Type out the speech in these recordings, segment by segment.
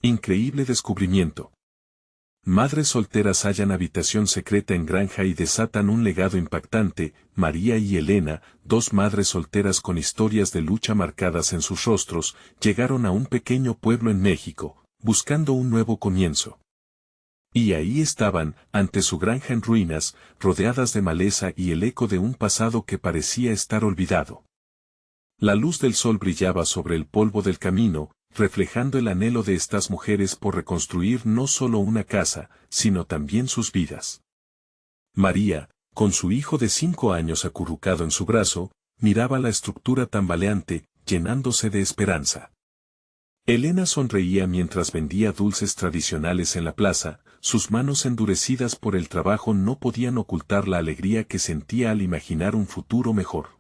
Increíble descubrimiento. Madres solteras hallan habitación secreta en granja y desatan un legado impactante. María y Elena, dos madres solteras con historias de lucha marcadas en sus rostros, llegaron a un pequeño pueblo en México, buscando un nuevo comienzo. Y ahí estaban, ante su granja en ruinas, rodeadas de maleza y el eco de un pasado que parecía estar olvidado. La luz del sol brillaba sobre el polvo del camino, reflejando el anhelo de estas mujeres por reconstruir no solo una casa, sino también sus vidas. María, con su hijo de 5 años acurrucado en su brazo, miraba la estructura tambaleante, llenándose de esperanza. Elena sonreía mientras vendía dulces tradicionales en la plaza, sus manos endurecidas por el trabajo no podían ocultar la alegría que sentía al imaginar un futuro mejor.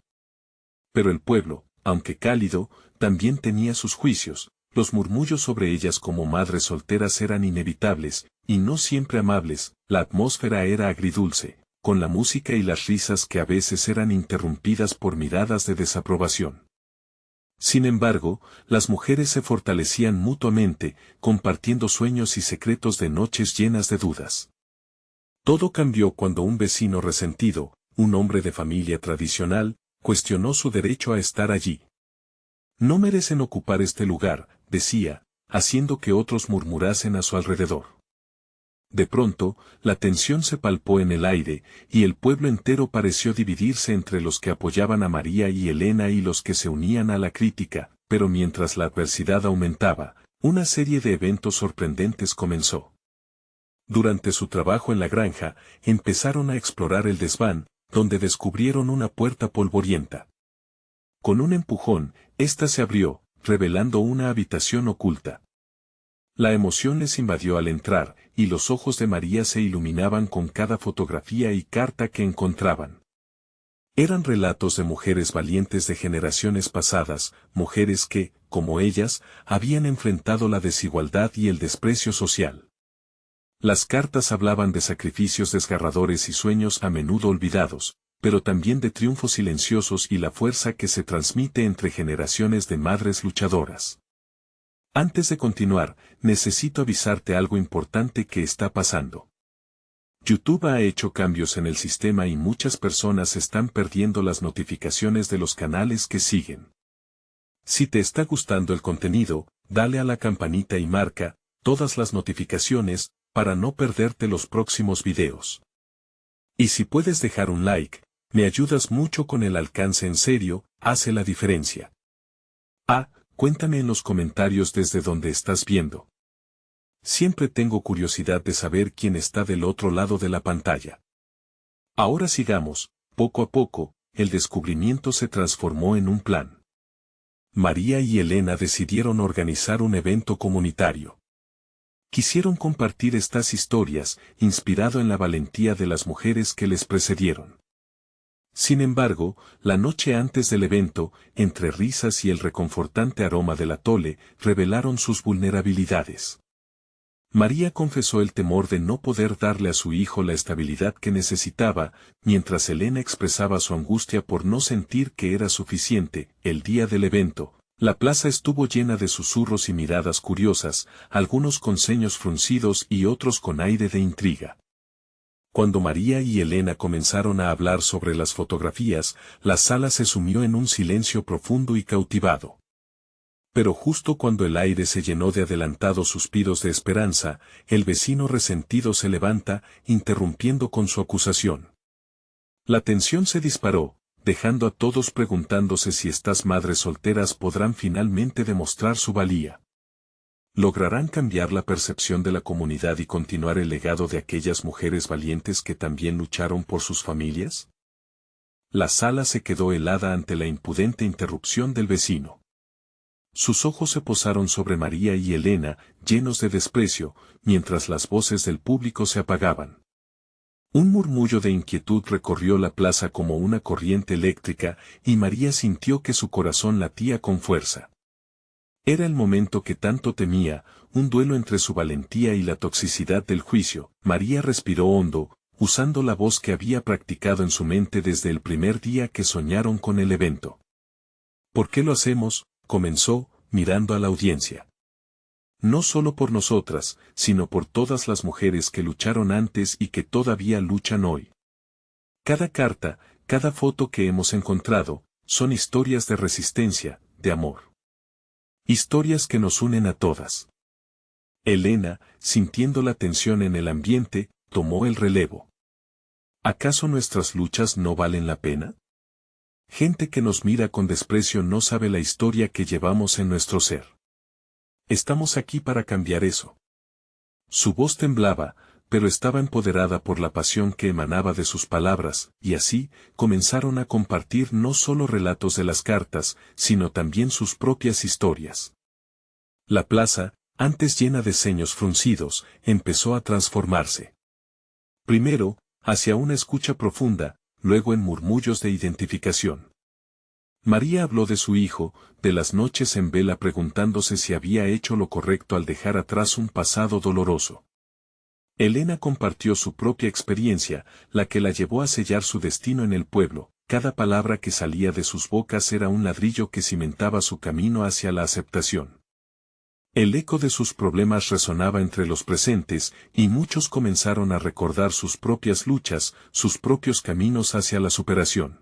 Pero el pueblo, aunque cálido, también tenía sus juicios. Los murmullos sobre ellas como madres solteras eran inevitables, y no siempre amables. La atmósfera era agridulce, con la música y las risas que a veces eran interrumpidas por miradas de desaprobación. Sin embargo, las mujeres se fortalecían mutuamente, compartiendo sueños y secretos de noches llenas de dudas. Todo cambió cuando un vecino resentido, un hombre de familia tradicional, cuestionó su derecho a estar allí. No merecen ocupar este lugar, decía, haciendo que otros murmurasen a su alrededor. De pronto, la tensión se palpó en el aire, y el pueblo entero pareció dividirse entre los que apoyaban a María y Elena y los que se unían a la crítica, pero mientras la adversidad aumentaba, una serie de eventos sorprendentes comenzó. Durante su trabajo en la granja, empezaron a explorar el desván, donde descubrieron una puerta polvorienta. Con un empujón, ésta se abrió, revelando una habitación oculta. La emoción les invadió al entrar, y los ojos de María se iluminaban con cada fotografía y carta que encontraban. Eran relatos de mujeres valientes de generaciones pasadas, mujeres que, como ellas, habían enfrentado la desigualdad y el desprecio social. Las cartas hablaban de sacrificios desgarradores y sueños a menudo olvidados, pero también de triunfos silenciosos y la fuerza que se transmite entre generaciones de madres luchadoras. Antes de continuar, necesito avisarte algo importante que está pasando. YouTube ha hecho cambios en el sistema y muchas personas están perdiendo las notificaciones de los canales que siguen. Si te está gustando el contenido, dale a la campanita y marca todas las notificaciones para no perderte los próximos videos. Y si puedes dejar un like, me ayudas mucho con el alcance, en serio, hace la diferencia. Cuéntame en los comentarios desde donde estás viendo. Siempre tengo curiosidad de saber quién está del otro lado de la pantalla. Ahora sigamos, poco a poco, el descubrimiento se transformó en un plan. María y Elena decidieron organizar un evento comunitario. Quisieron compartir estas historias, inspirado en la valentía de las mujeres que les precedieron. Sin embargo, la noche antes del evento, entre risas y el reconfortante aroma del atole, revelaron sus vulnerabilidades. María confesó el temor de no poder darle a su hijo la estabilidad que necesitaba, mientras Elena expresaba su angustia por no sentir que era suficiente. El día del evento, la plaza estuvo llena de susurros y miradas curiosas, algunos con ceños fruncidos y otros con aire de intriga. Cuando María y Elena comenzaron a hablar sobre las fotografías, la sala se sumió en un silencio profundo y cautivado. Pero justo cuando el aire se llenó de adelantados suspiros de esperanza, el vecino resentido se levanta, interrumpiendo con su acusación. La tensión se disparó, dejando a todos preguntándose si estas madres solteras podrán finalmente demostrar su valía. ¿Lograrán cambiar la percepción de la comunidad y continuar el legado de aquellas mujeres valientes que también lucharon por sus familias? La sala se quedó helada ante la impudente interrupción del vecino. Sus ojos se posaron sobre María y Elena, llenos de desprecio, mientras las voces del público se apagaban. Un murmullo de inquietud recorrió la plaza como una corriente eléctrica, y María sintió que su corazón latía con fuerza. Era el momento que tanto temía, un duelo entre su valentía y la toxicidad del juicio. María respiró hondo, usando la voz que había practicado en su mente desde el primer día que soñaron con el evento. ¿Por qué lo hacemos?, comenzó, mirando a la audiencia. No solo por nosotras, sino por todas las mujeres que lucharon antes y que todavía luchan hoy. Cada carta, cada foto que hemos encontrado, son historias de resistencia, de amor. Historias que nos unen a todas. Elena, sintiendo la tensión en el ambiente, tomó el relevo. ¿Acaso nuestras luchas no valen la pena? Gente que nos mira con desprecio no sabe la historia que llevamos en nuestro ser. Estamos aquí para cambiar eso. Su voz temblaba, pero estaba empoderada por la pasión que emanaba de sus palabras, y así, comenzaron a compartir no solo relatos de las cartas, sino también sus propias historias. La plaza, antes llena de ceños fruncidos, empezó a transformarse. Primero, hacia una escucha profunda, luego en murmullos de identificación. María habló de su hijo, de las noches en vela preguntándose si había hecho lo correcto al dejar atrás un pasado doloroso. Elena compartió su propia experiencia, la que la llevó a sellar su destino en el pueblo. Cada palabra que salía de sus bocas era un ladrillo que cimentaba su camino hacia la aceptación. El eco de sus problemas resonaba entre los presentes, y muchos comenzaron a recordar sus propias luchas, sus propios caminos hacia la superación.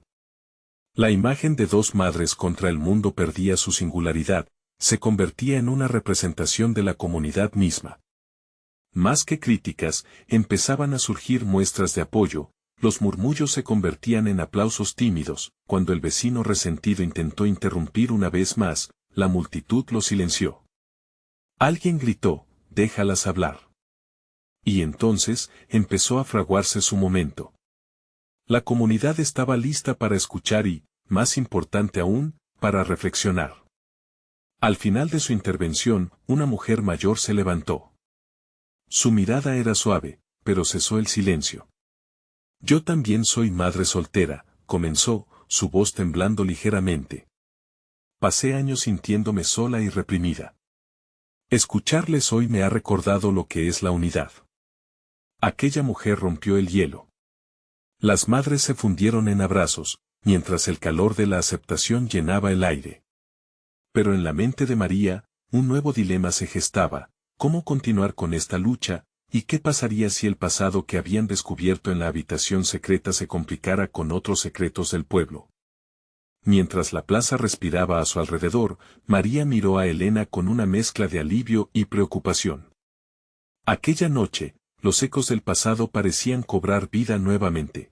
La imagen de dos madres contra el mundo perdía su singularidad, se convertía en una representación de la comunidad misma. Más que críticas, empezaban a surgir muestras de apoyo, los murmullos se convertían en aplausos tímidos, cuando el vecino resentido intentó interrumpir una vez más, la multitud lo silenció. Alguien gritó, déjalas hablar. Y entonces, empezó a fraguarse su momento. La comunidad estaba lista para escuchar y, más importante aún, para reflexionar. Al final de su intervención, una mujer mayor se levantó. Su mirada era suave, pero cesó el silencio. Yo también soy madre soltera, comenzó, su voz temblando ligeramente. Pasé años sintiéndome sola y reprimida. Escucharles hoy me ha recordado lo que es la unidad. Aquella mujer rompió el hielo. Las madres se fundieron en abrazos, mientras el calor de la aceptación llenaba el aire. Pero en la mente de María, un nuevo dilema se gestaba: ¿cómo continuar con esta lucha? ¿Y qué pasaría si el pasado que habían descubierto en la habitación secreta se complicara con otros secretos del pueblo? Mientras la plaza respiraba a su alrededor, María miró a Elena con una mezcla de alivio y preocupación. Aquella noche, los ecos del pasado parecían cobrar vida nuevamente.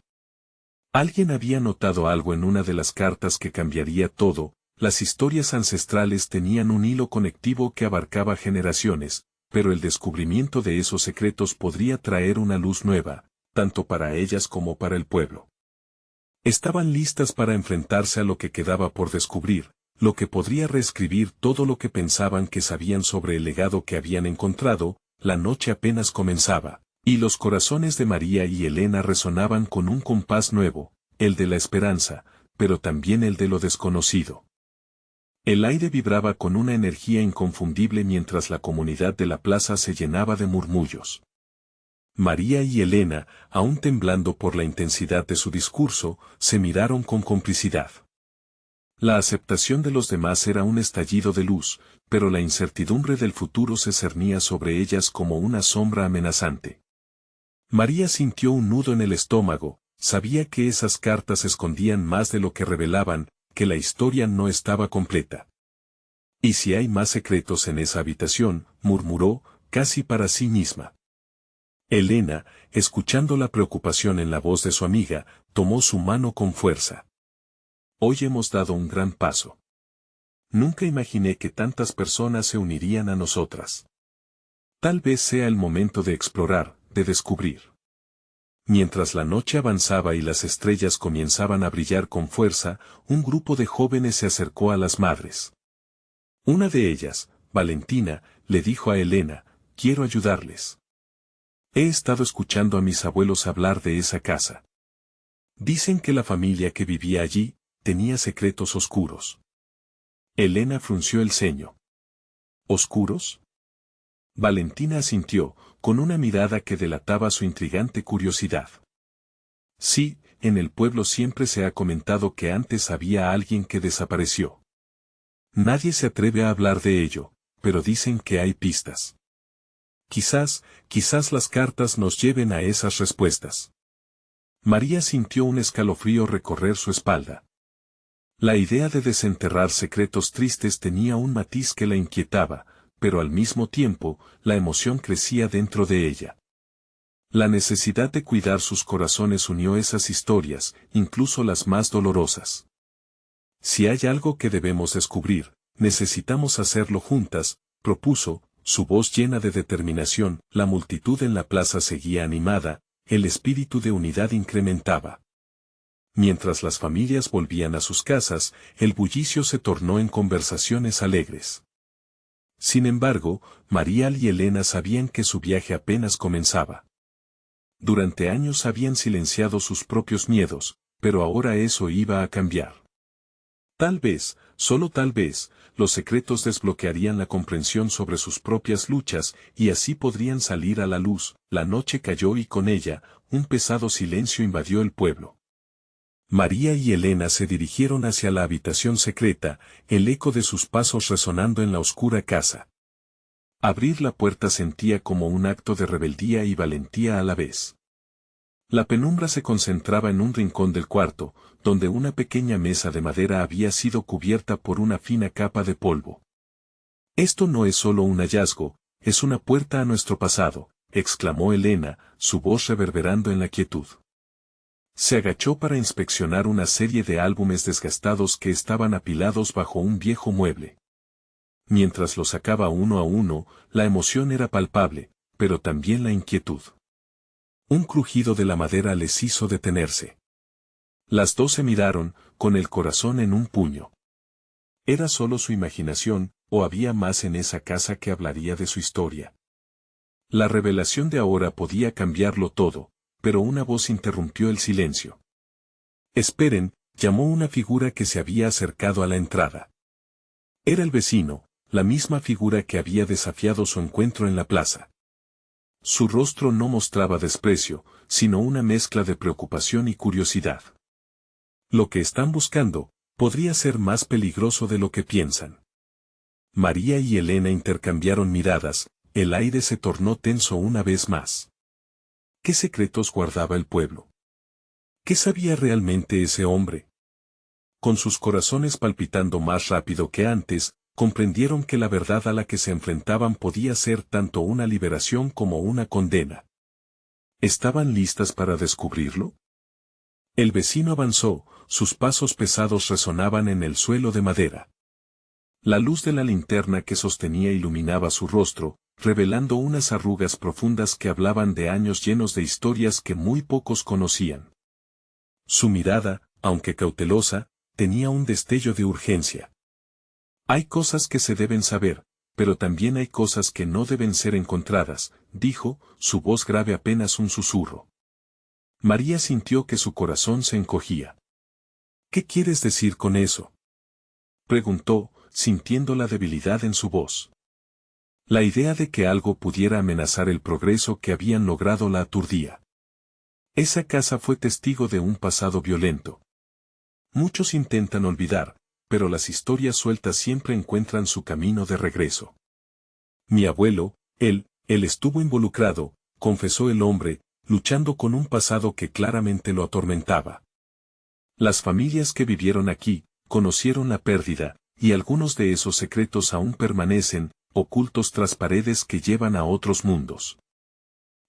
Alguien había notado algo en una de las cartas que cambiaría todo. Las historias ancestrales tenían un hilo conectivo que abarcaba generaciones, pero el descubrimiento de esos secretos podría traer una luz nueva, tanto para ellas como para el pueblo. Estaban listas para enfrentarse a lo que quedaba por descubrir, lo que podría reescribir todo lo que pensaban que sabían sobre el legado que habían encontrado. La noche apenas comenzaba, y los corazones de María y Elena resonaban con un compás nuevo, el de la esperanza, pero también el de lo desconocido. El aire vibraba con una energía inconfundible mientras la comunidad de la plaza se llenaba de murmullos. María y Elena, aún temblando por la intensidad de su discurso, se miraron con complicidad. La aceptación de los demás era un estallido de luz, pero la incertidumbre del futuro se cernía sobre ellas como una sombra amenazante. María sintió un nudo en el estómago, sabía que esas cartas escondían más de lo que revelaban, que la historia no estaba completa. «¿Y si hay más secretos en esa habitación?», murmuró, casi para sí misma. Elena, escuchando la preocupación en la voz de su amiga, tomó su mano con fuerza. «Hoy hemos dado un gran paso. Nunca imaginé que tantas personas se unirían a nosotras. Tal vez sea el momento de explorar, de descubrir». Mientras la noche avanzaba y las estrellas comenzaban a brillar con fuerza, un grupo de jóvenes se acercó a las madres. Una de ellas, Valentina, le dijo a Elena: «Quiero ayudarles. He estado escuchando a mis abuelos hablar de esa casa. Dicen que la familia que vivía allí tenía secretos oscuros». Elena frunció el ceño. ¿Oscuros? Valentina asintió, con una mirada que delataba su intrigante curiosidad. «Sí, en el pueblo siempre se ha comentado que antes había alguien que desapareció. Nadie se atreve a hablar de ello, pero dicen que hay pistas. Quizás las cartas nos lleven a esas respuestas. María sintió un escalofrío recorrer su espalda. La idea de desenterrar secretos tristes tenía un matiz que la inquietaba, pero al mismo tiempo, la emoción crecía dentro de ella. La necesidad de cuidar sus corazones unió esas historias, incluso las más dolorosas. Si hay algo que debemos descubrir, necesitamos hacerlo juntas, propuso, su voz llena de determinación. La multitud en la plaza seguía animada, el espíritu de unidad incrementaba. Mientras las familias volvían a sus casas, el bullicio se tornó en conversaciones alegres. Sin embargo, María y Elena sabían que su viaje apenas comenzaba. Durante años habían silenciado sus propios miedos, pero ahora eso iba a cambiar. Tal vez, solo tal vez, los secretos desbloquearían la comprensión sobre sus propias luchas y así podrían salir a la luz. La noche cayó y con ella, un pesado silencio invadió el pueblo. María y Elena se dirigieron hacia la habitación secreta, el eco de sus pasos resonando en la oscura casa. Abrir la puerta sentía como un acto de rebeldía y valentía a la vez. La penumbra se concentraba en un rincón del cuarto, donde una pequeña mesa de madera había sido cubierta por una fina capa de polvo. Esto no es solo un hallazgo, es una puerta a nuestro pasado, exclamó Elena, su voz reverberando en la quietud. Se agachó para inspeccionar una serie de álbumes desgastados que estaban apilados bajo un viejo mueble. Mientras los sacaba uno a uno, la emoción era palpable, pero también la inquietud. Un crujido de la madera les hizo detenerse. Las dos se miraron, con el corazón en un puño. ¿Era solo su imaginación, o había más en esa casa que hablaría de su historia? La revelación de ahora podía cambiarlo todo, pero una voz interrumpió el silencio. Esperen, llamó una figura que se había acercado a la entrada. Era el vecino, la misma figura que había desafiado su encuentro en la plaza. Su rostro no mostraba desprecio, sino una mezcla de preocupación y curiosidad. Lo que están buscando, podría ser más peligroso de lo que piensan. María y Elena intercambiaron miradas, el aire se tornó tenso una vez más. ¿Qué secretos guardaba el pueblo? ¿Qué sabía realmente ese hombre? Con sus corazones palpitando más rápido que antes, comprendieron que la verdad a la que se enfrentaban podía ser tanto una liberación como una condena. ¿Estaban listas para descubrirlo? El vecino avanzó, sus pasos pesados resonaban en el suelo de madera. La luz de la linterna que sostenía iluminaba su rostro, revelando unas arrugas profundas que hablaban de años llenos de historias que muy pocos conocían. Su mirada, aunque cautelosa, tenía un destello de urgencia. Hay cosas que se deben saber, pero también hay cosas que no deben ser encontradas, dijo, su voz grave apenas un susurro. María sintió que su corazón se encogía. ¿Qué quieres decir con eso?, preguntó, sintiendo la debilidad en su voz. La idea de que algo pudiera amenazar el progreso que habían logrado la aturdía. Esa casa fue testigo de un pasado violento. Muchos intentan olvidar, pero las historias sueltas siempre encuentran su camino de regreso. Mi abuelo, él estuvo involucrado, confesó el hombre, luchando con un pasado que claramente lo atormentaba. Las familias que vivieron aquí, conocieron la pérdida, y algunos de esos secretos aún permanecen, ocultos tras paredes que llevan a otros mundos.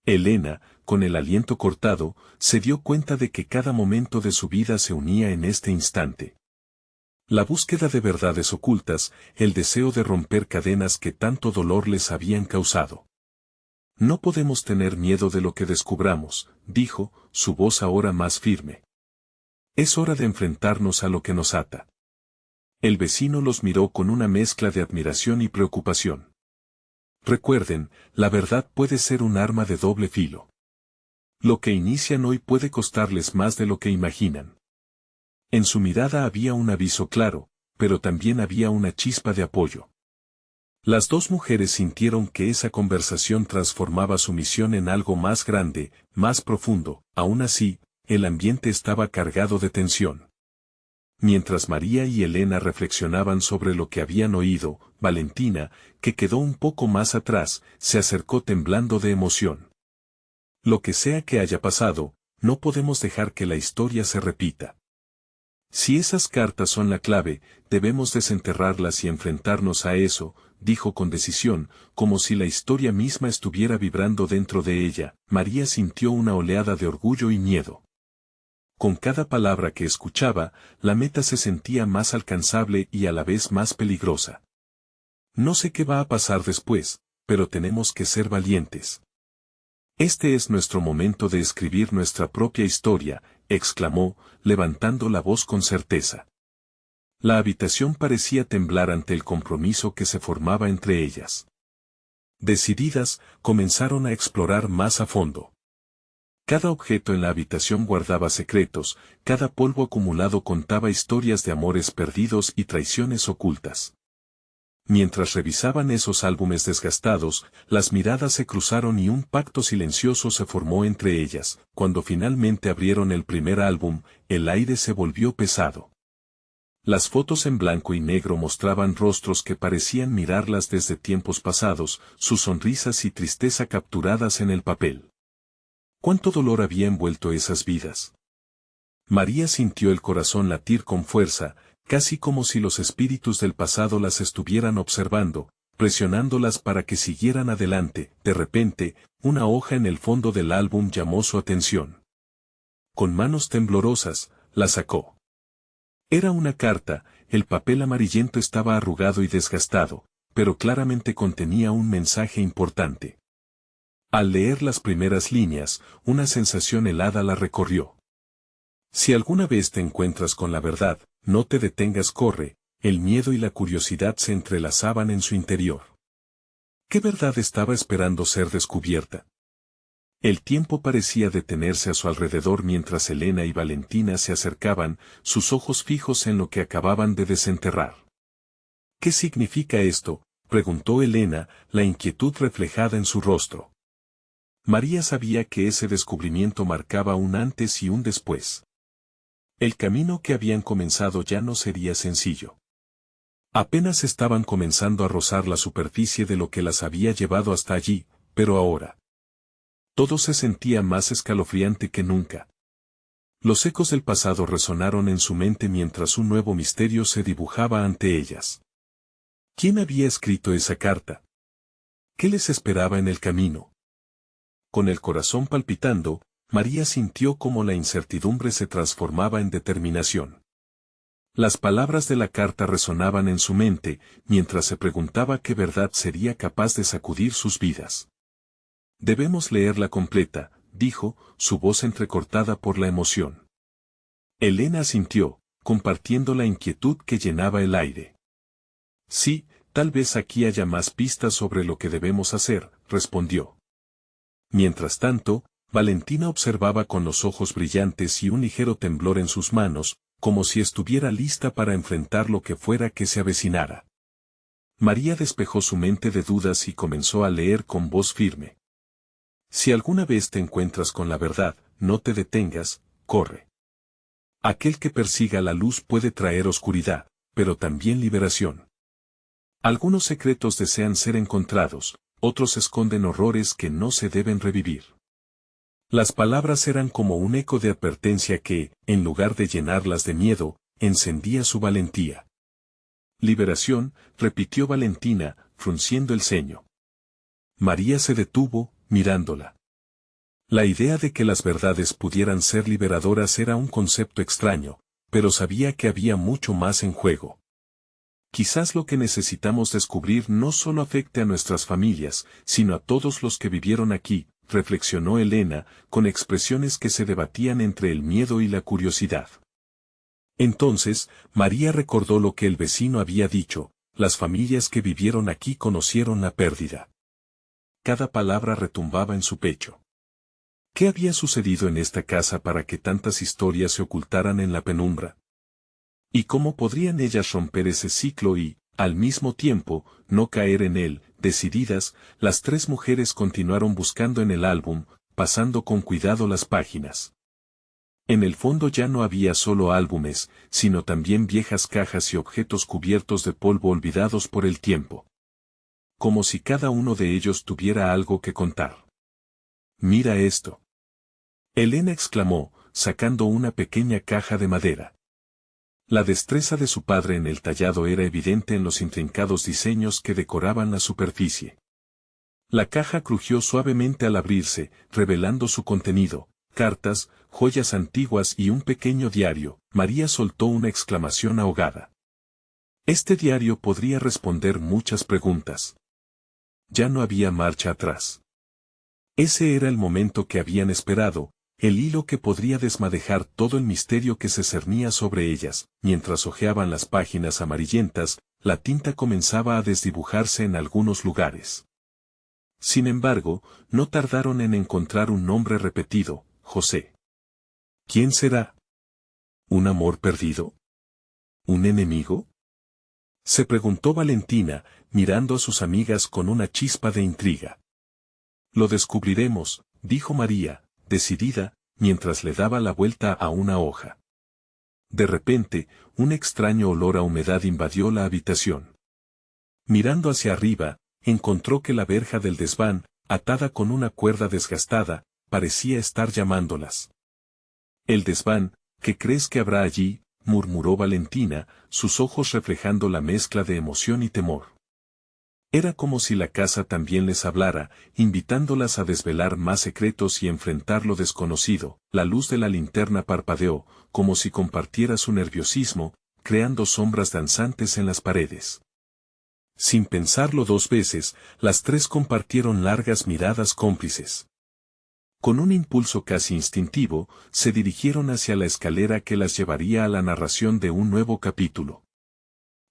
Elena, con el aliento cortado, se dio cuenta de que cada momento de su vida se unía en este instante. La búsqueda de verdades ocultas, el deseo de romper cadenas que tanto dolor les habían causado. No podemos tener miedo de lo que descubramos, dijo, su voz ahora más firme. Es hora de enfrentarnos a lo que nos ata. El vecino los miró con una mezcla de admiración y preocupación. Recuerden, la verdad puede ser un arma de doble filo. Lo que inician hoy puede costarles más de lo que imaginan. En su mirada había un aviso claro, pero también había una chispa de apoyo. Las dos mujeres sintieron que esa conversación transformaba su misión en algo más grande, más profundo. Aún así, el ambiente estaba cargado de tensión. Mientras María y Elena reflexionaban sobre lo que habían oído, Valentina, que quedó un poco más atrás, se acercó temblando de emoción. Lo que sea que haya pasado, no podemos dejar que la historia se repita. Si esas cartas son la clave, debemos desenterrarlas y enfrentarnos a eso, dijo con decisión, como si la historia misma estuviera vibrando dentro de ella. María sintió una oleada de orgullo y miedo. Con cada palabra que escuchaba, la meta se sentía más alcanzable y a la vez más peligrosa. No sé qué va a pasar después, pero tenemos que ser valientes. Este es nuestro momento de escribir nuestra propia historia, exclamó, levantando la voz con certeza. La habitación parecía temblar ante el compromiso que se formaba entre ellas. Decididas, comenzaron a explorar más a fondo. Cada objeto en la habitación guardaba secretos, cada polvo acumulado contaba historias de amores perdidos y traiciones ocultas. Mientras revisaban esos álbumes desgastados, las miradas se cruzaron y un pacto silencioso se formó entre ellas. Cuando finalmente abrieron el primer álbum, el aire se volvió pesado. Las fotos en blanco y negro mostraban rostros que parecían mirarlas desde tiempos pasados, sus sonrisas y tristeza capturadas en el papel. ¿Cuánto dolor había envuelto esas vidas? María sintió el corazón latir con fuerza, casi como si los espíritus del pasado las estuvieran observando, presionándolas para que siguieran adelante. De repente, una hoja en el fondo del álbum llamó su atención. Con manos temblorosas, la sacó. Era una carta, el papel amarillento estaba arrugado y desgastado, pero claramente contenía un mensaje importante. Al leer las primeras líneas, una sensación helada la recorrió. Si alguna vez te encuentras con la verdad, no te detengas, corre. El miedo y la curiosidad se entrelazaban en su interior. ¿Qué verdad estaba esperando ser descubierta? El tiempo parecía detenerse a su alrededor mientras Elena y Valentina se acercaban, sus ojos fijos en lo que acababan de desenterrar. ¿Qué significa esto?, preguntó Elena, la inquietud reflejada en su rostro. María sabía que ese descubrimiento marcaba un antes y un después. El camino que habían comenzado ya no sería sencillo. Apenas estaban comenzando a rozar la superficie de lo que las había llevado hasta allí, pero ahora todo se sentía más escalofriante que nunca. Los ecos del pasado resonaron en su mente mientras un nuevo misterio se dibujaba ante ellas. ¿Quién había escrito esa carta? ¿Qué les esperaba en el camino? Con el corazón palpitando, María sintió cómo la incertidumbre se transformaba en determinación. Las palabras de la carta resonaban en su mente, mientras se preguntaba qué verdad sería capaz de sacudir sus vidas. Debemos leerla completa, dijo, su voz entrecortada por la emoción. Elena asintió, compartiendo la inquietud que llenaba el aire. Sí, tal vez aquí haya más pistas sobre lo que debemos hacer, respondió. Mientras tanto, Valentina observaba con los ojos brillantes y un ligero temblor en sus manos, como si estuviera lista para enfrentar lo que fuera que se avecinara. María despejó su mente de dudas y comenzó a leer con voz firme. Si alguna vez te encuentras con la verdad, no te detengas, corre. Aquel que persiga la luz puede traer oscuridad, pero también liberación. Algunos secretos desean ser encontrados, otros esconden horrores que no se deben revivir. Las palabras eran como un eco de advertencia que, en lugar de llenarlas de miedo, encendía su valentía. Liberación, repitió Valentina, frunciendo el ceño. María se detuvo, mirándola. La idea de que las verdades pudieran ser liberadoras era un concepto extraño, pero sabía que había mucho más en juego. Quizás lo que necesitamos descubrir no solo afecte a nuestras familias, sino a todos los que vivieron aquí, reflexionó Elena, con expresiones que se debatían entre el miedo y la curiosidad. Entonces, María recordó lo que el vecino había dicho, las familias que vivieron aquí conocieron la pérdida. Cada palabra retumbaba en su pecho. ¿Qué había sucedido en esta casa para que tantas historias se ocultaran en la penumbra? ¿Y cómo podrían ellas romper ese ciclo y, al mismo tiempo, no caer en él? Decididas, las tres mujeres continuaron buscando en el álbum, pasando con cuidado las páginas. En el fondo ya no había solo álbumes, sino también viejas cajas y objetos cubiertos de polvo olvidados por el tiempo. Como si cada uno de ellos tuviera algo que contar. «Mira esto», Elena exclamó, sacando una pequeña caja de madera. La destreza de su padre en el tallado era evidente en los intrincados diseños que decoraban la superficie. La caja crujió suavemente al abrirse, revelando su contenido: cartas, joyas antiguas y un pequeño diario. María soltó una exclamación ahogada. Este diario podría responder muchas preguntas. Ya no había marcha atrás. Ese era el momento que habían esperado, el hilo que podría desmadejar todo el misterio que se cernía sobre ellas. Mientras hojeaban las páginas amarillentas, la tinta comenzaba a desdibujarse en algunos lugares. Sin embargo, no tardaron en encontrar un nombre repetido: José. ¿Quién será? ¿Un amor perdido? ¿Un enemigo? Se preguntó Valentina, mirando a sus amigas con una chispa de intriga. Lo descubriremos, dijo María, decidida, mientras le daba la vuelta a una hoja. De repente, un extraño olor a humedad invadió la habitación. Mirando hacia arriba, encontró que la verja del desván, atada con una cuerda desgastada, parecía estar llamándolas. «El desván, ¿qué crees que habrá allí?», murmuró Valentina, sus ojos reflejando la mezcla de emoción y temor. Era como si la casa también les hablara, invitándolas a desvelar más secretos y enfrentar lo desconocido. La luz de la linterna parpadeó, como si compartiera su nerviosismo, creando sombras danzantes en las paredes. Sin pensarlo dos veces, las tres compartieron largas miradas cómplices. Con un impulso casi instintivo, se dirigieron hacia la escalera que las llevaría a la narración de un nuevo capítulo.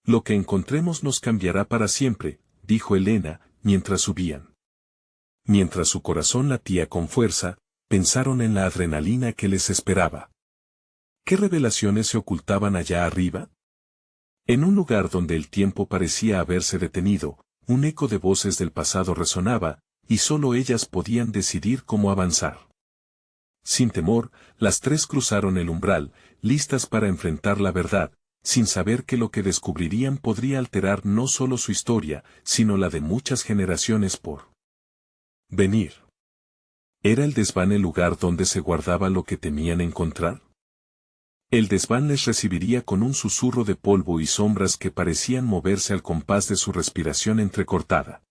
«Lo que encontremos nos cambiará para siempre», dijo Elena, mientras subían. Mientras su corazón latía con fuerza, pensaron en la adrenalina que les esperaba. ¿Qué revelaciones se ocultaban allá arriba? En un lugar donde el tiempo parecía haberse detenido, un eco de voces del pasado resonaba, y solo ellas podían decidir cómo avanzar. Sin temor, las tres cruzaron el umbral, listas para enfrentar la verdad, sin saber que lo que descubrirían podría alterar no solo su historia, sino la de muchas generaciones por venir. ¿Era el desván el lugar donde se guardaba lo que temían encontrar? El desván les recibiría con un susurro de polvo y sombras que parecían moverse al compás de su respiración entrecortada.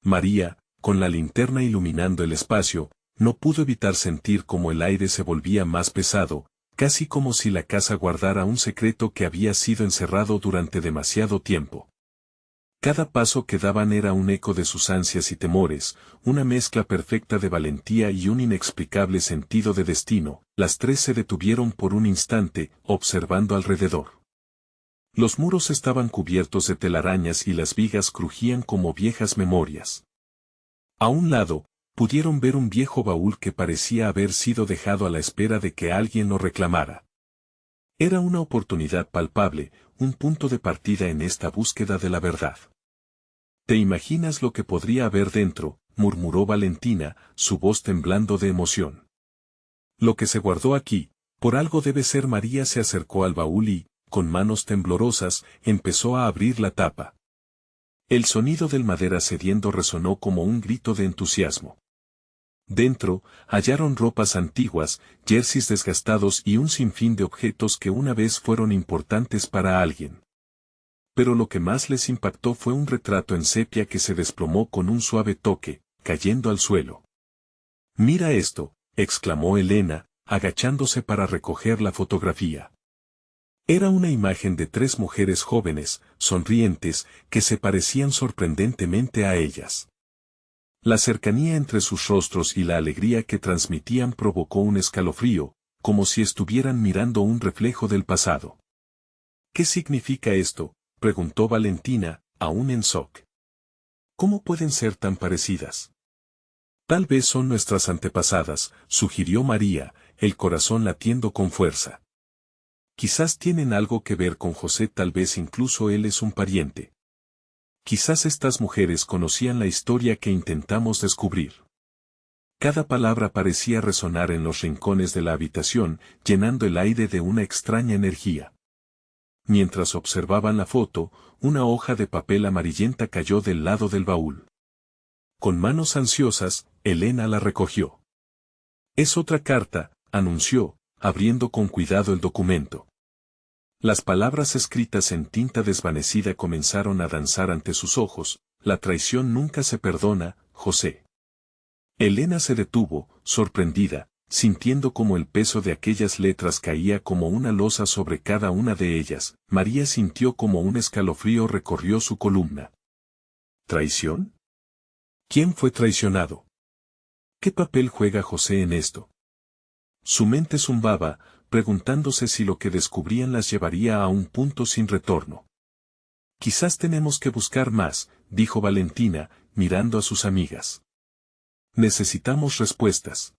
María, con la linterna iluminando el espacio, no pudo evitar sentir cómo el aire se volvía más pesado, casi como si la casa guardara un secreto que había sido encerrado durante demasiado tiempo. Cada paso que daban era un eco de sus ansias y temores, una mezcla perfecta de valentía y un inexplicable sentido de destino. Las tres se detuvieron por un instante, observando alrededor. Los muros estaban cubiertos de telarañas y las vigas crujían como viejas memorias. A un lado, pudieron ver un viejo baúl que parecía haber sido dejado a la espera de que alguien lo reclamara. Era una oportunidad palpable, un punto de partida en esta búsqueda de la verdad. «¿Te imaginas lo que podría haber dentro?», murmuró Valentina, su voz temblando de emoción. «Lo que se guardó aquí, por algo debe ser». María se acercó al baúl y, con manos temblorosas, empezó a abrir la tapa. El sonido del madera cediendo resonó como un grito de entusiasmo. Dentro, hallaron ropas antiguas, jerseys desgastados y un sinfín de objetos que una vez fueron importantes para alguien. Pero lo que más les impactó fue un retrato en sepia que se desplomó con un suave toque, cayendo al suelo. «Mira esto», exclamó Elena, agachándose para recoger la fotografía. Era una imagen de tres mujeres jóvenes, sonrientes, que se parecían sorprendentemente a ellas. La cercanía entre sus rostros y la alegría que transmitían provocó un escalofrío, como si estuvieran mirando un reflejo del pasado. «¿Qué significa esto?», preguntó Valentina, aún en shock. «¿Cómo pueden ser tan parecidas?». «Tal vez son nuestras antepasadas», sugirió María, el corazón latiendo con fuerza. «Quizás tienen algo que ver con José, tal vez incluso él es un pariente. Quizás estas mujeres conocían la historia que intentamos descubrir». Cada palabra parecía resonar en los rincones de la habitación, llenando el aire de una extraña energía. Mientras observaban la foto, una hoja de papel amarillenta cayó del lado del baúl. Con manos ansiosas, Elena la recogió. «Es otra carta», anunció, abriendo con cuidado el documento. Las palabras escritas en tinta desvanecida comenzaron a danzar ante sus ojos. «La traición nunca se perdona, José». Elena se detuvo, sorprendida, sintiendo como el peso de aquellas letras caía como una losa sobre cada una de ellas. María sintió como un escalofrío recorrió su columna. ¿Traición? ¿Quién fue traicionado? ¿Qué papel juega José en esto? Su mente zumbaba, preguntándose si lo que descubrían las llevaría a un punto sin retorno. «Quizás tenemos que buscar más», dijo Valentina, mirando a sus amigas. «Necesitamos respuestas.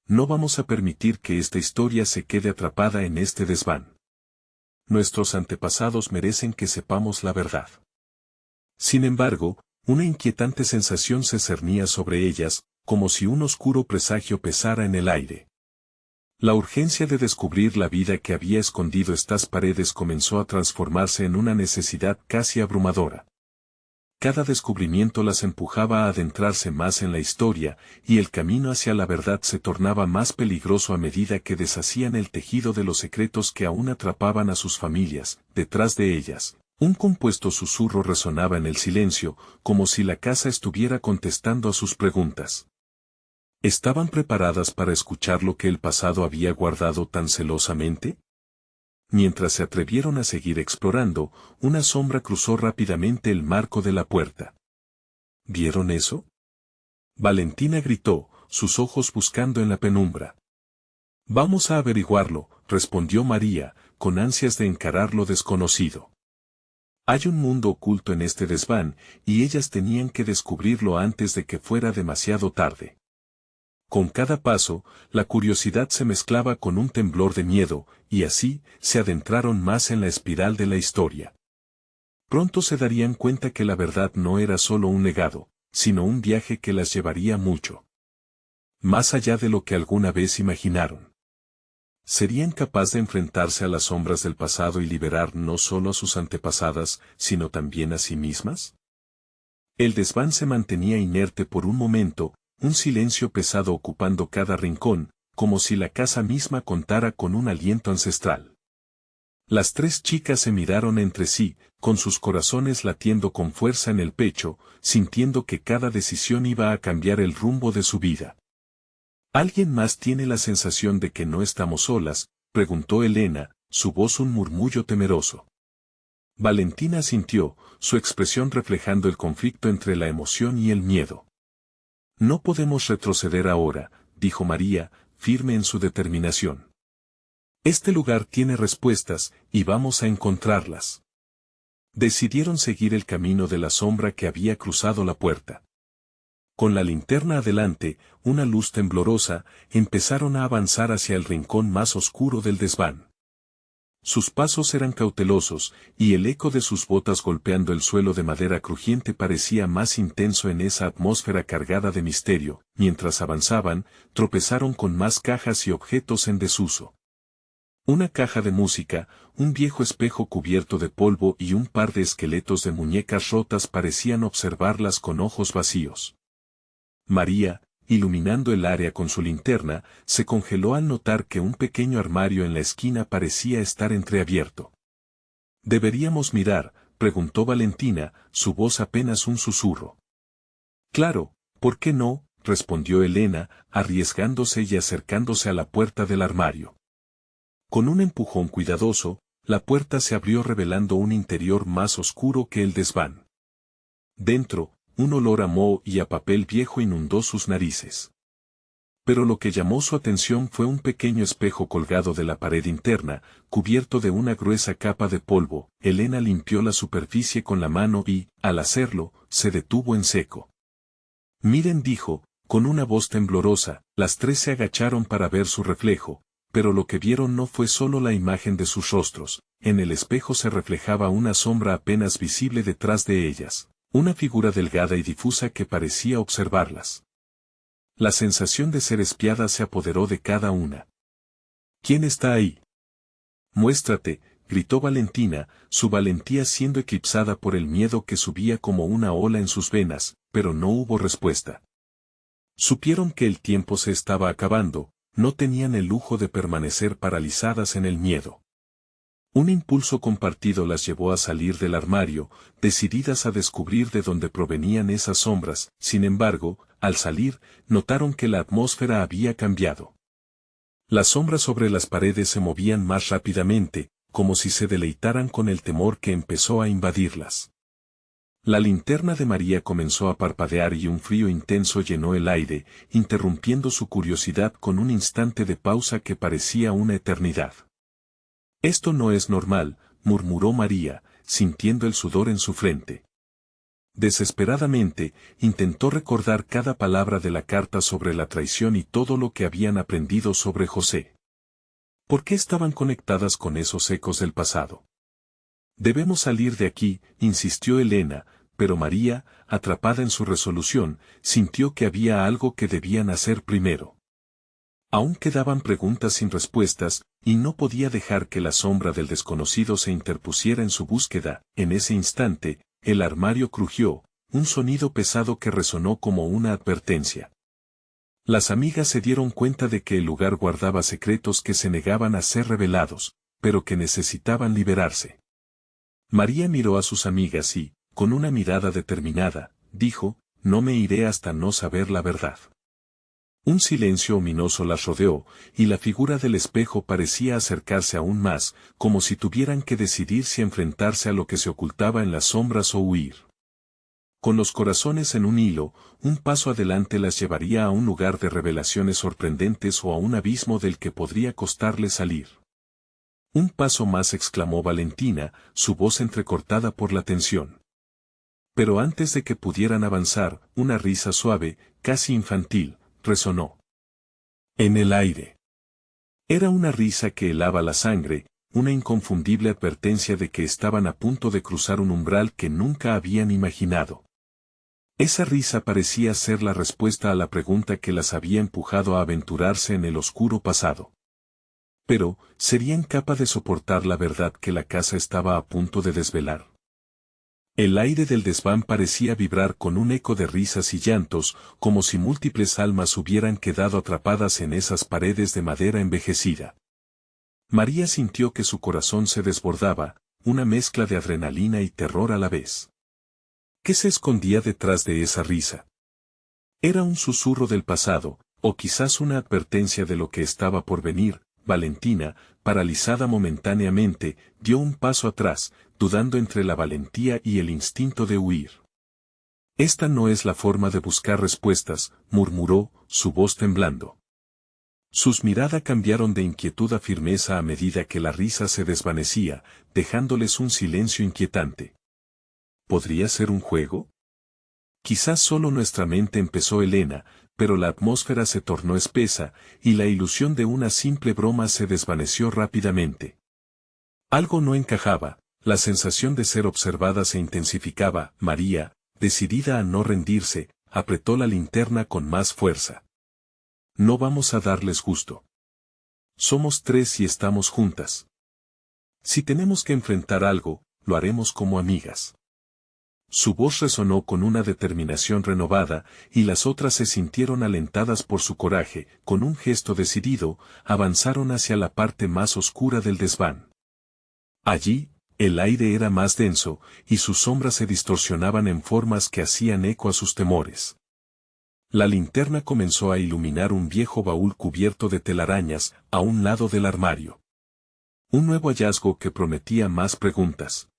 No vamos a permitir que esta historia se quede atrapada en este desván. Nuestros antepasados merecen que sepamos la verdad». Sin embargo, una inquietante sensación se cernía sobre ellas, como si un oscuro presagio pesara en el aire. La urgencia de descubrir la vida que había escondido estas paredes comenzó a transformarse en una necesidad casi abrumadora. Cada descubrimiento las empujaba a adentrarse más en la historia, y el camino hacia la verdad se tornaba más peligroso a medida que deshacían el tejido de los secretos que aún atrapaban a sus familias. Detrás de ellas, un compuesto susurro resonaba en el silencio, como si la casa estuviera contestando a sus preguntas. ¿Estaban preparadas para escuchar lo que el pasado había guardado tan celosamente? Mientras se atrevieron a seguir explorando, una sombra cruzó rápidamente el marco de la puerta. ¿Vieron eso? Valentina gritó, sus ojos buscando en la penumbra. «Vamos a averiguarlo», respondió María, con ansias de encarar lo desconocido. Hay un mundo oculto en este desván, y ellas tenían que descubrirlo antes de que fuera demasiado tarde. Con cada paso, la curiosidad se mezclaba con un temblor de miedo, y así, se adentraron más en la espiral de la historia. Pronto se darían cuenta que la verdad no era solo un legado, sino un viaje que las llevaría mucho más allá de lo que alguna vez imaginaron. ¿Serían capaces de enfrentarse a las sombras del pasado y liberar no solo a sus antepasadas, sino también a sí mismas? El desván se mantenía inerte por un momento, un silencio pesado ocupando cada rincón, como si la casa misma contara con un aliento ancestral. Las tres chicas se miraron entre sí, con sus corazones latiendo con fuerza en el pecho, sintiendo que cada decisión iba a cambiar el rumbo de su vida. «¿Alguien más tiene la sensación de que no estamos solas?», preguntó Elena, su voz un murmullo temeroso. Valentina asintió, su expresión reflejando el conflicto entre la emoción y el miedo. «No podemos retroceder ahora», dijo María, firme en su determinación. «Este lugar tiene respuestas, y vamos a encontrarlas». Decidieron seguir el camino de la sombra que había cruzado la puerta. Con la linterna adelante, una luz temblorosa, empezaron a avanzar hacia el rincón más oscuro del desván. Sus pasos eran cautelosos, y el eco de sus botas golpeando el suelo de madera crujiente parecía más intenso en esa atmósfera cargada de misterio. Mientras avanzaban, tropezaron con más cajas y objetos en desuso. Una caja de música, un viejo espejo cubierto de polvo y un par de esqueletos de muñecas rotas parecían observarlas con ojos vacíos. María, iluminando el área con su linterna, se congeló al notar que un pequeño armario en la esquina parecía estar entreabierto. «¿Deberíamos mirar?», preguntó Valentina, su voz apenas un susurro. «Claro, ¿por qué no?», respondió Elena, arriesgándose y acercándose a la puerta del armario. Con un empujón cuidadoso, la puerta se abrió revelando un interior más oscuro que el desván. Dentro, un olor a moho y a papel viejo inundó sus narices. Pero lo que llamó su atención fue un pequeño espejo colgado de la pared interna, cubierto de una gruesa capa de polvo. Elena limpió la superficie con la mano y, al hacerlo, se detuvo en seco. «Miren», dijo, con una voz temblorosa. Las tres se agacharon para ver su reflejo, pero lo que vieron no fue solo la imagen de sus rostros. En el espejo se reflejaba una sombra apenas visible detrás de ellas. Una figura delgada y difusa que parecía observarlas. La sensación de ser espiada se apoderó de cada una. ¿Quién está ahí? Muéstrate, gritó Valentina, su valentía siendo eclipsada por el miedo que subía como una ola en sus venas, pero no hubo respuesta. Supieron que el tiempo se estaba acabando, no tenían el lujo de permanecer paralizadas en el miedo. Un impulso compartido las llevó a salir del armario, decididas a descubrir de dónde provenían esas sombras. Sin embargo, al salir, notaron que la atmósfera había cambiado. Las sombras sobre las paredes se movían más rápidamente, como si se deleitaran con el temor que empezó a invadirlas. La linterna de María comenzó a parpadear y un frío intenso llenó el aire, interrumpiendo su curiosidad con un instante de pausa que parecía una eternidad. «Esto no es normal», murmuró María, sintiendo el sudor en su frente. Desesperadamente, intentó recordar cada palabra de la carta sobre la traición y todo lo que habían aprendido sobre José. ¿Por qué estaban conectadas con esos ecos del pasado? «Debemos salir de aquí», insistió Elena, pero María, atrapada en su resolución, sintió que había algo que debían hacer primero. Aún quedaban preguntas sin respuestas, y no podía dejar que la sombra del desconocido se interpusiera en su búsqueda. En ese instante, el armario crujió, un sonido pesado que resonó como una advertencia. Las amigas se dieron cuenta de que el lugar guardaba secretos que se negaban a ser revelados, pero que necesitaban liberarse. María miró a sus amigas y, con una mirada determinada, dijo: «No me iré hasta no saber la verdad». Un silencio ominoso las rodeó, y la figura del espejo parecía acercarse aún más, como si tuvieran que decidir si enfrentarse a lo que se ocultaba en las sombras o huir. Con los corazones en un hilo, un paso adelante las llevaría a un lugar de revelaciones sorprendentes o a un abismo del que podría costarle salir. «Un paso más», exclamó Valentina, su voz entrecortada por la tensión. Pero antes de que pudieran avanzar, una risa suave, casi infantil, resonó en el aire. Era una risa que helaba la sangre, una inconfundible advertencia de que estaban a punto de cruzar un umbral que nunca habían imaginado. Esa risa parecía ser la respuesta a la pregunta que las había empujado a aventurarse en el oscuro pasado. Pero, ¿serían capaces de soportar la verdad que la casa estaba a punto de desvelar? El aire del desván parecía vibrar con un eco de risas y llantos, como si múltiples almas hubieran quedado atrapadas en esas paredes de madera envejecida. María sintió que su corazón se desbordaba, una mezcla de adrenalina y terror a la vez. ¿Qué se escondía detrás de esa risa? ¿Era un susurro del pasado, o quizás una advertencia de lo que estaba por venir? Valentina, paralizada momentáneamente, dio un paso atrás, dudando entre la valentía y el instinto de huir. «Esta no es la forma de buscar respuestas», murmuró, su voz temblando. Sus miradas cambiaron de inquietud a firmeza a medida que la risa se desvanecía, dejándoles un silencio inquietante. ¿Podría ser un juego? Quizás solo nuestra mente, empezó Elena, pero la atmósfera se tornó espesa, y la ilusión de una simple broma se desvaneció rápidamente. Algo no encajaba, la sensación de ser observada se intensificaba. María, decidida a no rendirse, apretó la linterna con más fuerza. «No vamos a darles gusto. Somos 3 y estamos juntas. Si tenemos que enfrentar algo, lo haremos como amigas». Su voz resonó con una determinación renovada, y las otras se sintieron alentadas por su coraje. Con un gesto decidido, avanzaron hacia la parte más oscura del desván. Allí, el aire era más denso, y sus sombras se distorsionaban en formas que hacían eco a sus temores. La linterna comenzó a iluminar un viejo baúl cubierto de telarañas, a un lado del armario. Un nuevo hallazgo que prometía más preguntas.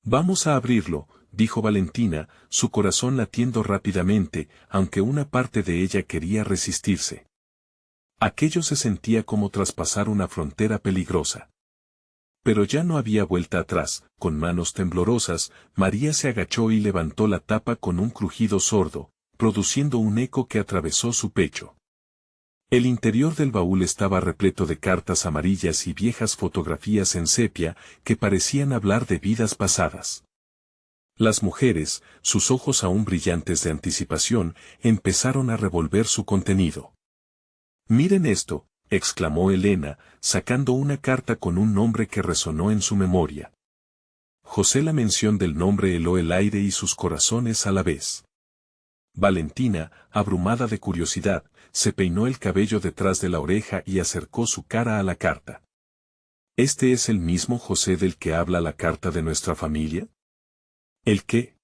«Vamos a abrirlo», dijo Valentina, su corazón latiendo rápidamente, aunque una parte de ella quería resistirse. Aquello se sentía como traspasar una frontera peligrosa. Pero ya no había vuelta atrás. Con manos temblorosas, María se agachó y levantó la tapa con un crujido sordo, produciendo un eco que atravesó su pecho. El interior del baúl estaba repleto de cartas amarillas y viejas fotografías en sepia que parecían hablar de vidas pasadas. Las mujeres, sus ojos aún brillantes de anticipación, empezaron a revolver su contenido. «Miren esto», exclamó Elena, sacando una carta con un nombre que resonó en su memoria. José. La mención del nombre heló el aire y sus corazones a la vez. Valentina, abrumada de curiosidad, se peinó el cabello detrás de la oreja y acercó su cara a la carta. ¿Este es el mismo José del que habla la carta de nuestra familia? ¿El qué?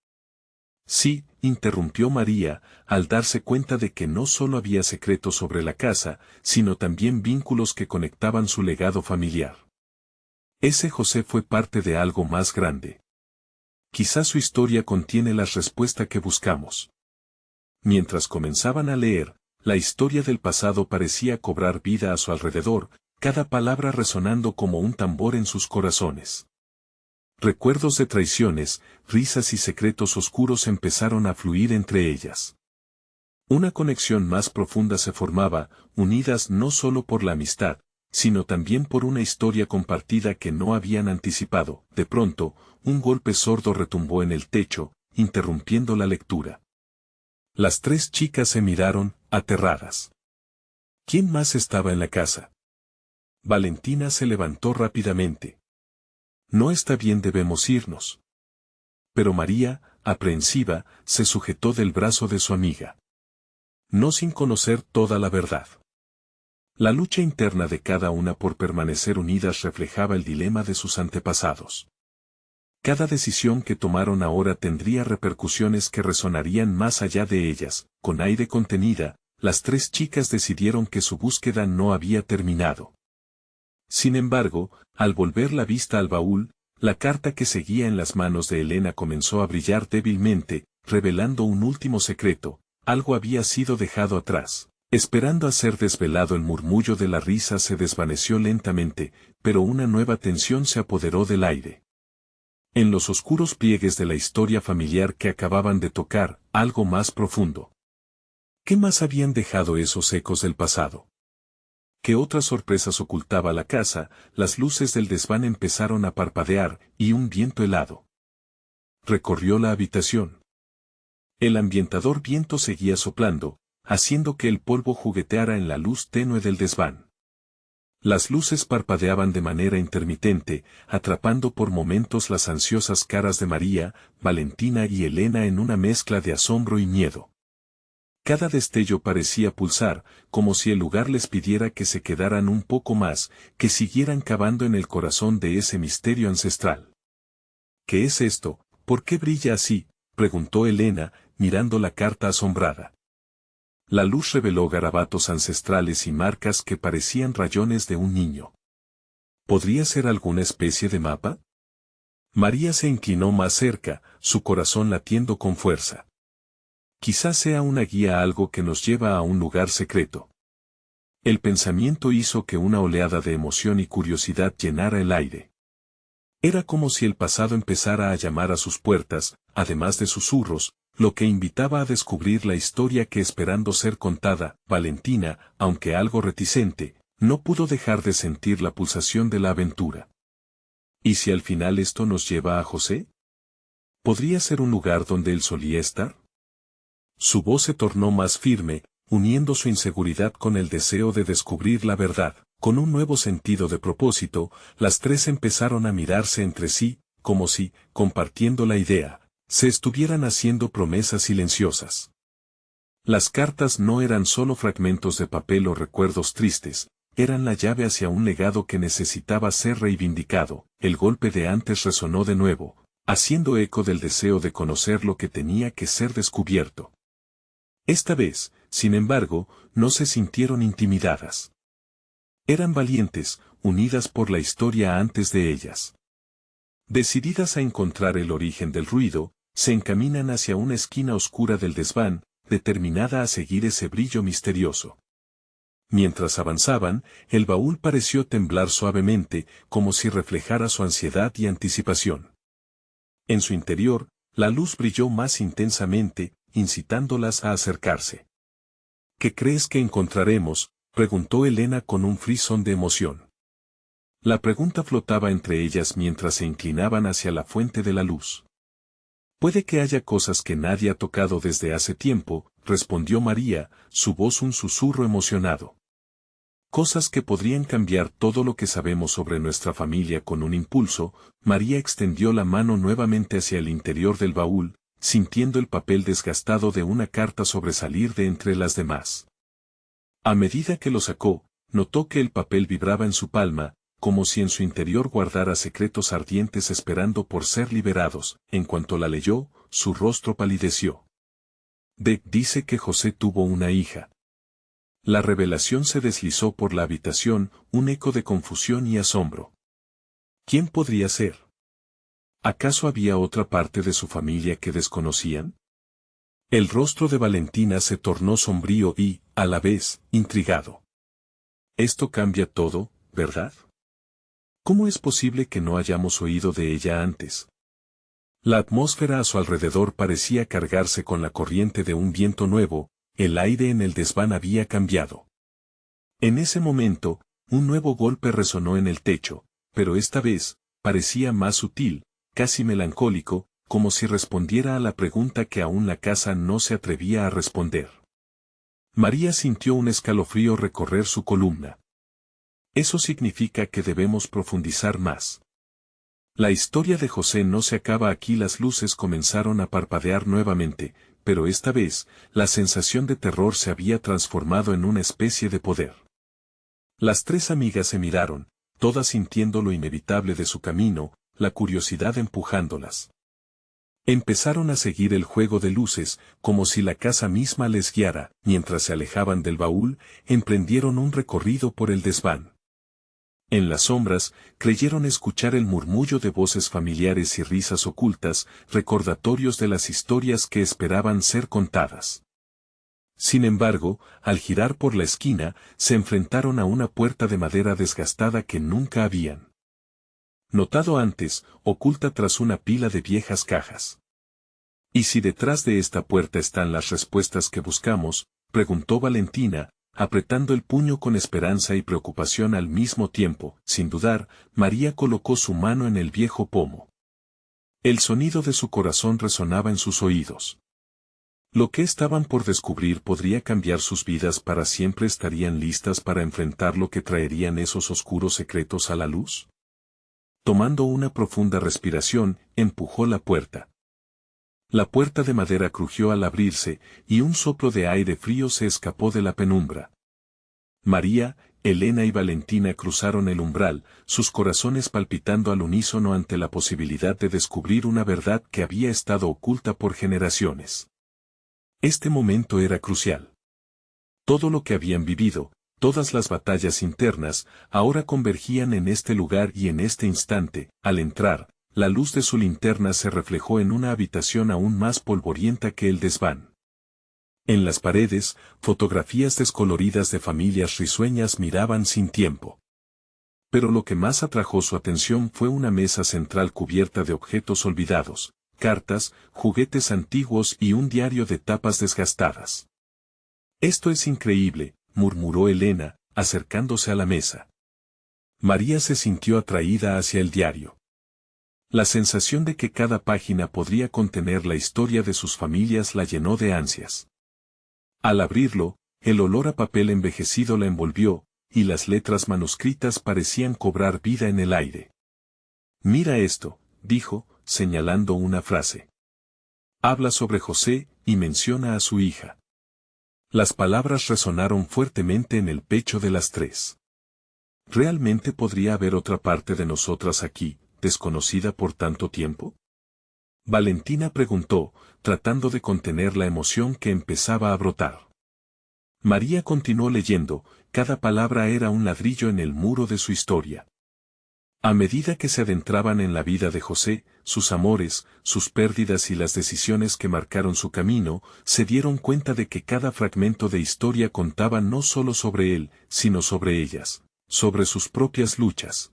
Sí, interrumpió María, al darse cuenta de que no solo había secretos sobre la casa, sino también vínculos que conectaban su legado familiar. Ese José fue parte de algo más grande. Quizás su historia contiene la respuesta que buscamos. Mientras comenzaban a leer, la historia del pasado parecía cobrar vida a su alrededor, cada palabra resonando como un tambor en sus corazones. Recuerdos de traiciones, risas y secretos oscuros empezaron a fluir entre ellas. Una conexión más profunda se formaba, unidas no solo por la amistad, sino también por una historia compartida que no habían anticipado. De pronto, un golpe sordo retumbó en el techo, interrumpiendo la lectura. Las tres chicas se miraron, aterradas. ¿Quién más estaba en la casa? Valentina se levantó rápidamente. No está bien, debemos irnos. Pero María, aprehensiva, se sujetó del brazo de su amiga. No sin conocer toda la verdad. La lucha interna de cada una por permanecer unidas reflejaba el dilema de sus antepasados. Cada decisión que tomaron ahora tendría repercusiones que resonarían más allá de ellas. Con aire contenida, las tres chicas decidieron que su búsqueda no había terminado. Sin embargo, al volver la vista al baúl, la carta que seguía en las manos de Elena comenzó a brillar débilmente, revelando un último secreto. Algo había sido dejado atrás. Esperando a ser desvelado, el murmullo de la risa se desvaneció lentamente, pero una nueva tensión se apoderó del aire. En los oscuros pliegues de la historia familiar que acababan de tocar, algo más profundo. ¿Qué más habían dejado esos ecos del pasado? ¿Qué otras sorpresas ocultaba la casa? Las luces del desván empezaron a parpadear, y un viento helado recorrió la habitación. El ambientador viento seguía soplando, haciendo que el polvo jugueteara en la luz tenue del desván. Las luces parpadeaban de manera intermitente, atrapando por momentos las ansiosas caras de María, Valentina y Elena en una mezcla de asombro y miedo. Cada destello parecía pulsar, como si el lugar les pidiera que se quedaran un poco más, que siguieran cavando en el corazón de ese misterio ancestral. ¿Qué es esto? ¿Por qué brilla así?, preguntó Elena, mirando la carta asombrada. La luz reveló garabatos ancestrales y marcas que parecían rayones de un niño. ¿Podría ser alguna especie de mapa? María se inclinó más cerca, su corazón latiendo con fuerza. Quizás sea una guía a algo que nos lleva a un lugar secreto. El pensamiento hizo que una oleada de emoción y curiosidad llenara el aire. Era como si el pasado empezara a llamar a sus puertas, además de susurros, lo que invitaba a descubrir la historia que esperando ser contada. Valentina, aunque algo reticente, no pudo dejar de sentir la pulsación de la aventura. ¿Y si al final esto nos lleva a José? ¿Podría ser un lugar donde él solía estar? Su voz se tornó más firme, uniendo su inseguridad con el deseo de descubrir la verdad. Con un nuevo sentido de propósito, las tres empezaron a mirarse entre sí, como si, compartiendo la idea, se estuvieran haciendo promesas silenciosas. Las cartas no eran solo fragmentos de papel o recuerdos tristes, eran la llave hacia un legado que necesitaba ser reivindicado. El golpe de antes resonó de nuevo, haciendo eco del deseo de conocer lo que tenía que ser descubierto. Esta vez, sin embargo, no se sintieron intimidadas. Eran valientes, unidas por la historia antes de ellas. Decididas a encontrar el origen del ruido, se encaminan hacia una esquina oscura del desván, determinada a seguir ese brillo misterioso. Mientras avanzaban, el baúl pareció temblar suavemente, como si reflejara su ansiedad y anticipación. En su interior, la luz brilló más intensamente, incitándolas a acercarse. ¿Qué crees que encontraremos?, preguntó Elena con un frisón de emoción. La pregunta flotaba entre ellas mientras se inclinaban hacia la fuente de la luz. Puede que haya cosas que nadie ha tocado desde hace tiempo, respondió María, su voz un susurro emocionado. Cosas que podrían cambiar todo lo que sabemos sobre nuestra familia. Con un impulso, María extendió la mano nuevamente hacia el interior del baúl, sintiendo el papel desgastado de una carta sobresalir de entre las demás. A medida que lo sacó, notó que el papel vibraba en su palma, como si en su interior guardara secretos ardientes esperando por ser liberados. En cuanto la leyó, su rostro palideció. Dice que José tuvo una hija. La revelación se deslizó por la habitación, un eco de confusión y asombro. ¿Quién podría ser? ¿Acaso había otra parte de su familia que desconocían? El rostro de Valentina se tornó sombrío y, a la vez, intrigado. Esto cambia todo, ¿verdad? ¿Cómo es posible que no hayamos oído de ella antes? La atmósfera a su alrededor parecía cargarse con la corriente de un viento nuevo, el aire en el desván había cambiado. En ese momento, un nuevo golpe resonó en el techo, pero esta vez, parecía más sutil, casi melancólico, como si respondiera a la pregunta que aún la casa no se atrevía a responder. María sintió un escalofrío recorrer su columna. Eso significa que debemos profundizar más. La historia de José no se acaba aquí. Las luces comenzaron a parpadear nuevamente, pero esta vez, la sensación de terror se había transformado en una especie de poder. Las tres amigas se miraron, todas sintiendo lo inevitable de su camino, la curiosidad empujándolas. Empezaron a seguir el juego de luces, como si la casa misma les guiara. Mientras se alejaban del baúl, emprendieron un recorrido por el desván. En las sombras, creyeron escuchar el murmullo de voces familiares y risas ocultas, recordatorios de las historias que esperaban ser contadas. Sin embargo, al girar por la esquina, se enfrentaron a una puerta de madera desgastada que nunca habían notado antes, oculta tras una pila de viejas cajas. ¿Y si detrás de esta puerta están las respuestas que buscamos?, preguntó Valentina, apretando el puño con esperanza y preocupación al mismo tiempo. Sin dudar, María colocó su mano en el viejo pomo. El sonido de su corazón resonaba en sus oídos. Lo que estaban por descubrir podría cambiar sus vidas para siempre. ¿Estarían listas para enfrentar lo que traerían esos oscuros secretos a la luz? Tomando una profunda respiración, empujó la puerta. La puerta de madera crujió al abrirse, y un soplo de aire frío se escapó de la penumbra. María, Elena y Valentina cruzaron el umbral, sus corazones palpitando al unísono ante la posibilidad de descubrir una verdad que había estado oculta por generaciones. Este momento era crucial. Todo lo que habían vivido, todas las batallas internas, ahora convergían en este lugar y en este instante. Al entrar, la luz de su linterna se reflejó en una habitación aún más polvorienta que el desván. En las paredes, fotografías descoloridas de familias risueñas miraban sin tiempo. Pero lo que más atrajo su atención fue una mesa central cubierta de objetos olvidados, cartas, juguetes antiguos y un diario de tapas desgastadas. «Esto es increíble», murmuró Elena, acercándose a la mesa. María se sintió atraída hacia el diario. La sensación de que cada página podría contener la historia de sus familias la llenó de ansias. Al abrirlo, el olor a papel envejecido la envolvió, y las letras manuscritas parecían cobrar vida en el aire. «Mira esto», dijo, señalando una frase. Habla sobre José, y menciona a su hija. Las palabras resonaron fuertemente en el pecho de las tres. ¿Realmente podría haber otra parte de nosotras aquí, desconocida por tanto tiempo? Valentina preguntó, tratando de contener la emoción que empezaba a brotar. María continuó leyendo, cada palabra era un ladrillo en el muro de su historia. A medida que se adentraban en la vida de José, sus amores, sus pérdidas y las decisiones que marcaron su camino, se dieron cuenta de que cada fragmento de historia contaba no solo sobre él, sino sobre ellas, sobre sus propias luchas.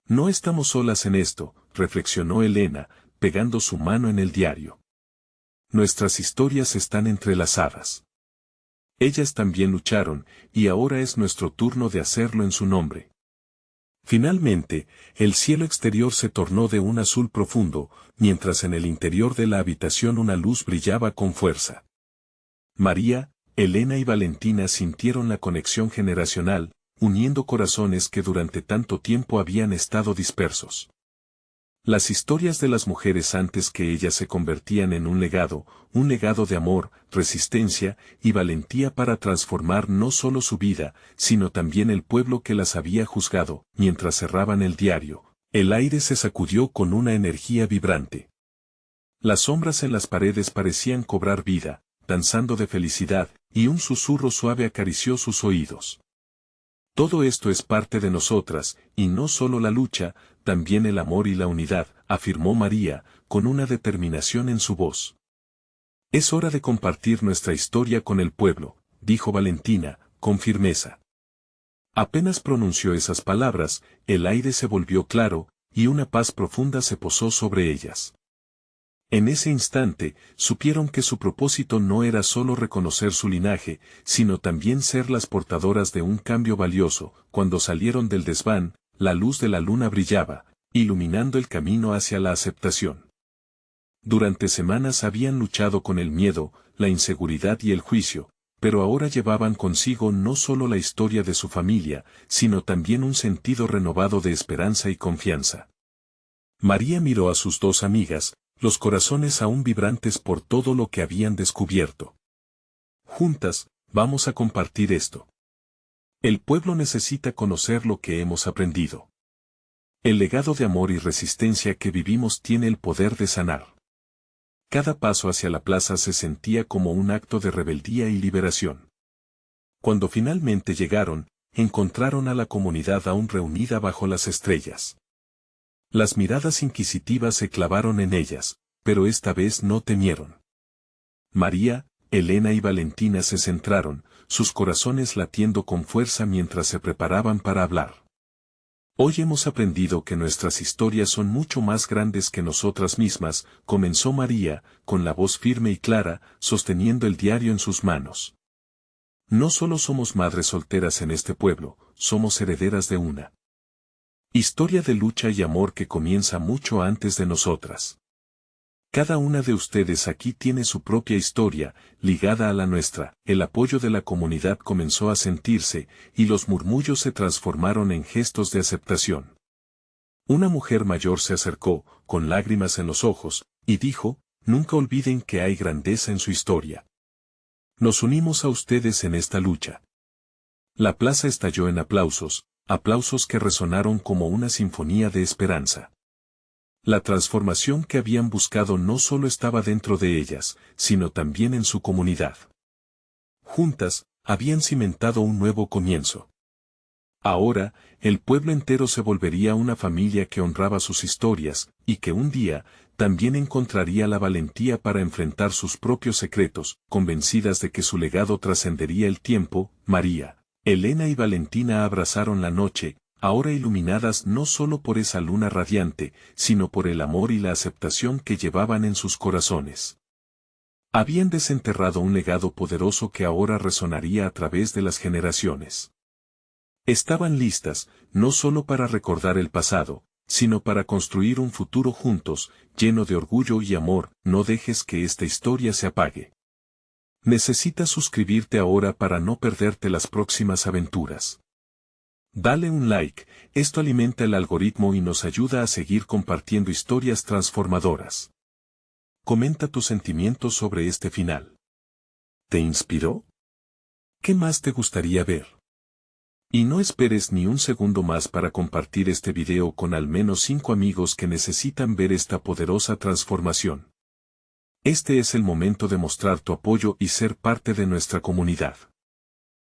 «No estamos solas en esto», reflexionó Elena, pegando su mano en el diario. «Nuestras historias están entrelazadas. Ellas también lucharon, y ahora es nuestro turno de hacerlo en su nombre». Finalmente, el cielo exterior se tornó de un azul profundo, mientras en el interior de la habitación una luz brillaba con fuerza. María, Elena y Valentina sintieron la conexión generacional, uniendo corazones que durante tanto tiempo habían estado dispersos. Las historias de las mujeres antes que ellas se convertían en un legado de amor, resistencia y valentía para transformar no solo su vida, sino también el pueblo que las había juzgado. Mientras cerraban el diario, el aire se sacudió con una energía vibrante. Las sombras en las paredes parecían cobrar vida, danzando de felicidad, y un susurro suave acarició sus oídos. Todo esto es parte de nosotras, y no solo la lucha, también el amor y la unidad, afirmó María, con una determinación en su voz. Es hora de compartir nuestra historia con el pueblo, dijo Valentina, con firmeza. Apenas pronunció esas palabras, el aire se volvió claro, y una paz profunda se posó sobre ellas. En ese instante, supieron que su propósito no era solo reconocer su linaje, sino también ser las portadoras de un cambio valioso. Cuando salieron del desván, la luz de la luna brillaba, iluminando el camino hacia la aceptación. Durante semanas habían luchado con el miedo, la inseguridad y el juicio, pero ahora llevaban consigo no solo la historia de su familia, sino también un sentido renovado de esperanza y confianza. María miró a sus dos amigas, los corazones aún vibrantes por todo lo que habían descubierto. Juntas, vamos a compartir esto. El pueblo necesita conocer lo que hemos aprendido. El legado de amor y resistencia que vivimos tiene el poder de sanar. Cada paso hacia la plaza se sentía como un acto de rebeldía y liberación. Cuando finalmente llegaron, encontraron a la comunidad aún reunida bajo las estrellas. Las miradas inquisitivas se clavaron en ellas, pero esta vez no temieron. María, Elena y Valentina se centraron, sus corazones latiendo con fuerza mientras se preparaban para hablar. Hoy hemos aprendido que nuestras historias son mucho más grandes que nosotras mismas, comenzó María, con la voz firme y clara, sosteniendo el diario en sus manos. No solo somos madres solteras en este pueblo, somos herederas de una historia de lucha y amor que comienza mucho antes de nosotras. Cada una de ustedes aquí tiene su propia historia, ligada a la nuestra. El apoyo de la comunidad comenzó a sentirse, y los murmullos se transformaron en gestos de aceptación. Una mujer mayor se acercó, con lágrimas en los ojos, y dijo, nunca olviden que hay grandeza en su historia. Nos unimos a ustedes en esta lucha. La plaza estalló en aplausos, aplausos que resonaron como una sinfonía de esperanza. La transformación que habían buscado no solo estaba dentro de ellas, sino también en su comunidad. Juntas, habían cimentado un nuevo comienzo. Ahora, el pueblo entero se volvería una familia que honraba sus historias, y que un día, también encontraría la valentía para enfrentar sus propios secretos, convencidas de que su legado trascendería el tiempo. María, Elena y Valentina abrazaron la noche, ahora iluminadas no solo por esa luna radiante, sino por el amor y la aceptación que llevaban en sus corazones. Habían desenterrado un legado poderoso que ahora resonaría a través de las generaciones. Estaban listas, no solo para recordar el pasado, sino para construir un futuro juntos, lleno de orgullo y amor. No dejes que esta historia se apague. Necesitas suscribirte ahora para no perderte las próximas aventuras. Dale un like, esto alimenta el algoritmo y nos ayuda a seguir compartiendo historias transformadoras. Comenta tus sentimientos sobre este final. ¿Te inspiró? ¿Qué más te gustaría ver? Y no esperes ni un segundo más para compartir este video con al menos 5 amigos que necesitan ver esta poderosa transformación. Este es el momento de mostrar tu apoyo y ser parte de nuestra comunidad.